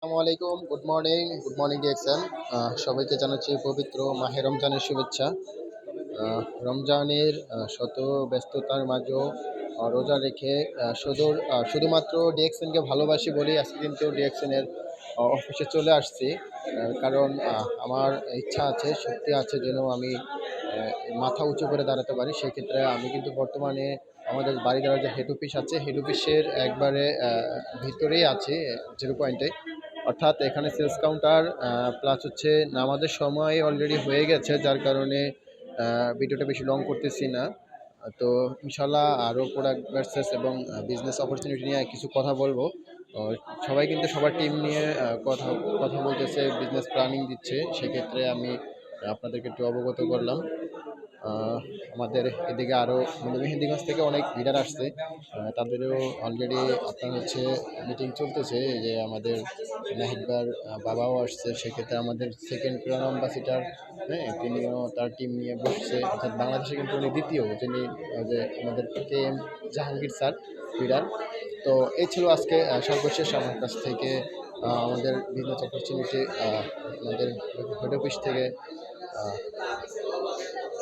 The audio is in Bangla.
আসসালামু আলাইকুম, গুড মর্নিং ডিএক্সএল। সবাইকে জানাচ্ছি পবিত্র মাহে রমজানের শুভেচ্ছা। রমজানের শত ব্যস্ততার মাঝেও রোজা রেখে শুধুমাত্র ডিএক্সএনকে ভালোবাসি বলেই আজকে কিন্তু ডিএক্সএনের অফিসে চলে আসছি। কারণ আমার ইচ্ছা আছে, শক্তি আছে যেন আমি মাথা উঁচু করে দাঁড়াতে পারি। সেক্ষেত্রে আমি কিন্তু বর্তমানে আমাদের বাড়ি দেওয়ার যে হেড অফিস আছে, হেড অফিসের একবারে ভিতরেই আছি, জিরো পয়েন্টে। অর্থাৎ এখানে সেলস কাউন্টার প্লাস হচ্ছে নামাজের সময় অলরেডি হয়ে গেছে, যার কারণে ভিডিওটা বেশি লং করতেছি না। তো ইনশাল্লাহ আরও প্রোডাক্ট ভার্সেস এবং বিজনেস অপরচুনিটি নিয়ে কিছু কথা বলবো। আহ, সবাই কিন্তু সবার টিম নিয়ে কথা কথা বলতেছে, বিজনেস প্ল্যানিং দিচ্ছে। সেক্ষেত্রে আমি আপনাদেরকে একটু অবগত করলাম। আহ, আমাদের এদিকে আরও মেহেন্দিগঞ্জ থেকে অনেক লিডার আসছে। তাদেরও অলরেডি আপনার হচ্ছে মিটিং চলতেছে, যে আমাদের নাহিদবার বাবাও আসছে। সেক্ষেত্রে আমাদের সেকেন্ড ক্রাউন অ্যাম্বাসিডার, হ্যাঁ, তিনিও তার টিম নিয়ে বসছে। অর্থাৎ বাংলাদেশে কিন্তু উনি দ্বিতীয়, যিনি যে আমাদের K M Jahangir sir leader. তো এই ছিল আজকে সর্বশেষ আমার কাছ থেকে আমাদের বিজনেস অপরচুনিটি, আমাদের হেড অফিস থেকে